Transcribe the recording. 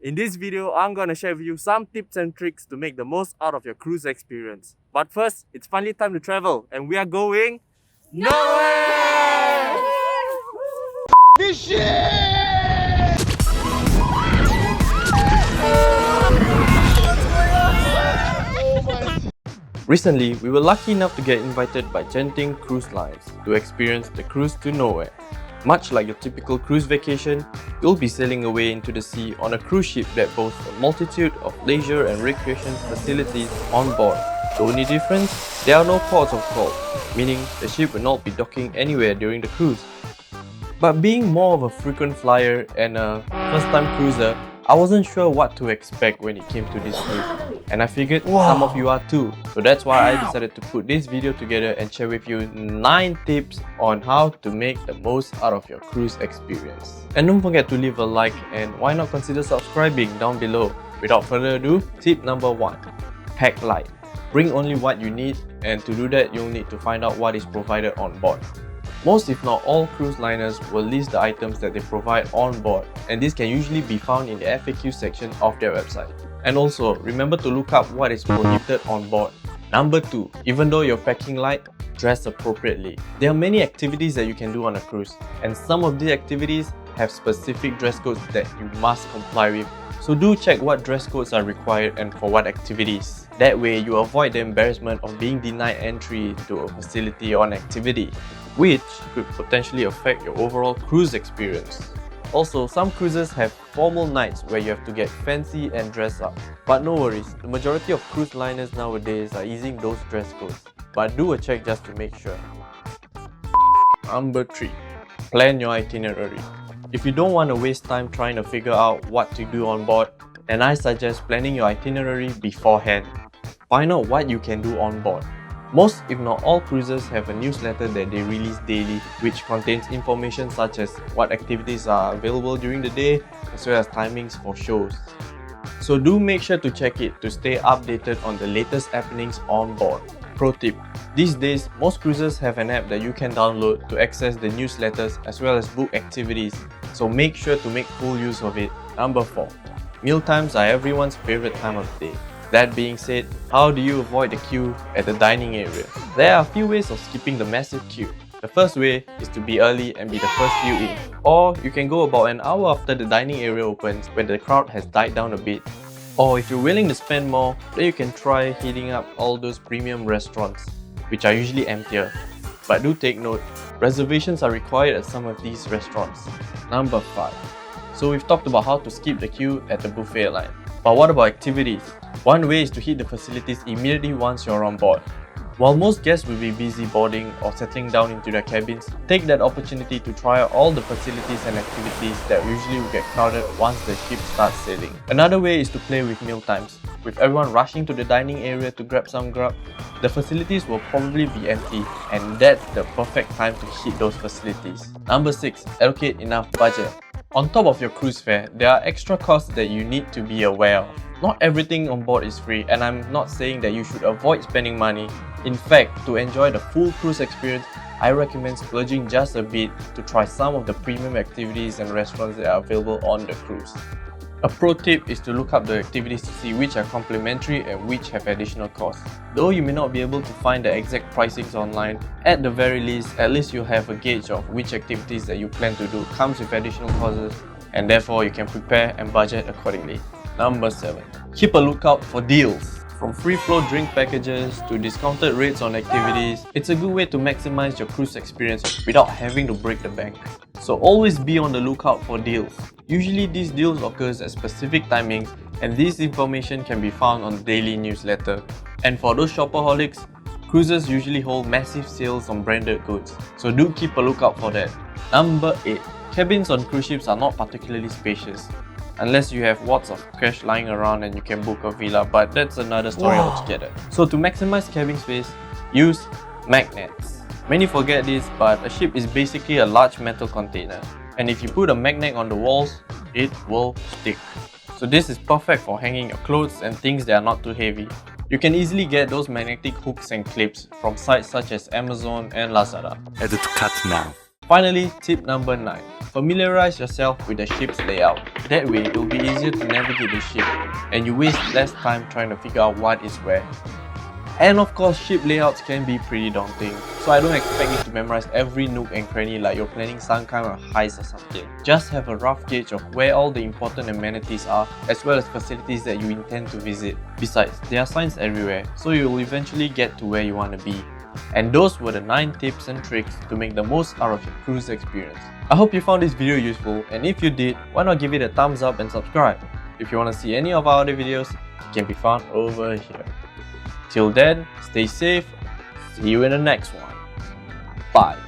In this video, I'm gonna share with you some tips and tricks to make the most out of your cruise experience. But first, it's finally time to travel, and we are going nowhere! This shit! Recently, we were lucky enough to get invited by Genting Cruise Lines to experience the cruise to nowhere. Much like your typical cruise vacation, you'll be sailing away into the sea on a cruise ship that boasts a multitude of leisure and recreation facilities on board. The only difference? There are no ports of call, meaning the ship will not be docking anywhere during the cruise. But being more of a frequent flyer and a first-time cruiser, I wasn't sure what to expect when it came to this cruise, and I figured some of you are too. So that's why I decided to put this video together and share with you 9 tips on how to make the most out of your cruise experience. And don't forget to leave a like, and why not consider subscribing down below. Without further ado, tip number 1. Pack light. Bring only what you need, and to do that you'll need to find out what is provided on board. Most if not all cruise liners will list the items that they provide on board, and this can usually be found in the FAQ section of their website. And also, remember to look up what is prohibited on board. Number 2. Even though you're packing light, dress appropriately. There are many activities that you can do on a cruise, and some of these activities have specific dress codes that you must comply with. So do check what dress codes are required and for what activities. That way you avoid the embarrassment of being denied entry to a facility or an activity, which could potentially affect your overall cruise experience. Also, some cruises have formal nights where you have to get fancy and dress up. But no worries, the majority of cruise liners nowadays are easing those dress codes. But do a check just to make sure. Number 3. Plan your itinerary. If you don't want to waste time trying to figure out what to do on board, then I suggest planning your itinerary beforehand. Find out what you can do on board. Most if not all cruises have a newsletter that they release daily, which contains information such as what activities are available during the day as well as timings for shows. So do make sure to check it to stay updated on the latest happenings on board. Pro tip: these days, most cruises have an app that you can download to access the newsletters as well as book activities, so make sure to make full use of it. Number 4. Mealtimes are everyone's favorite time of the day. That being said, how do you avoid the queue at the dining area? There are a few ways of skipping the massive queue. The first way is to be early and be the first few in. Or you can go about an hour after the dining area opens when the crowd has died down a bit. Or if you're willing to spend more, then you can try hitting up all those premium restaurants, which are usually emptier. But do take note, reservations are required at some of these restaurants. Number 5. So we've talked about how to skip the queue at the buffet line. But what about activities? One way is to hit the facilities immediately once you're on board. While most guests will be busy boarding or settling down into their cabins, take that opportunity to try out all the facilities and activities that usually will get crowded once the ship starts sailing. Another way is to play with meal times. With everyone rushing to the dining area to grab some grub, the facilities will probably be empty, and that's the perfect time to hit those facilities. Number 6. Allocate enough budget. On top of your cruise fare, there are extra costs that you need to be aware of. Not everything on board is free, and I'm not saying that you should avoid spending money. In fact, to enjoy the full cruise experience, I recommend splurging just a bit to try some of the premium activities and restaurants that are available on the cruise. A pro tip is to look up the activities to see which are complimentary and which have additional costs. Though you may not be able to find the exact pricings online, at the very least, at least you'll have a gauge of which activities that you plan to do comes with additional costs, and therefore you can prepare and budget accordingly. Number 7. Keep a lookout for deals. From free flow drink packages to discounted rates on activities, it's a good way to maximize your cruise experience without having to break the bank. So always be on the lookout for deals. Usually these deals occurs at specific timings, and this information can be found on the daily newsletter. And for those shopaholics, cruises usually hold massive sales on branded goods, so do keep a lookout for that. Number 8. Cabins on cruise ships are not particularly spacious, unless you have lots of cash lying around and you can book a villa, but that's another story altogether. So to maximize cabin space, use magnets. Many forget this, but a ship is basically a large metal container, and if you put a magnet on the walls, it will stick. So this is perfect for hanging your clothes and things that are not too heavy. You can easily get those magnetic hooks and clips from sites such as Amazon and Lazada. Edit cut now. Finally, tip number 9. Familiarize yourself with the ship's layout. That way, it will be easier to navigate the ship and you waste less time trying to figure out what is where. And of course, ship layouts can be pretty daunting, so I don't expect you to memorize every nook and cranny like you're planning some kind of heist or something. Just have a rough gauge of where all the important amenities are, as well as facilities that you intend to visit. Besides, there are signs everywhere, so you will eventually get to where you want to be. And those were the 9 tips and tricks to make the most out of your cruise experience. I hope you found this video useful, and if you did, why not give it a thumbs up and subscribe. If you want to see any of our other videos, it can be found over here. Till then, stay safe, see you in the next one. Bye.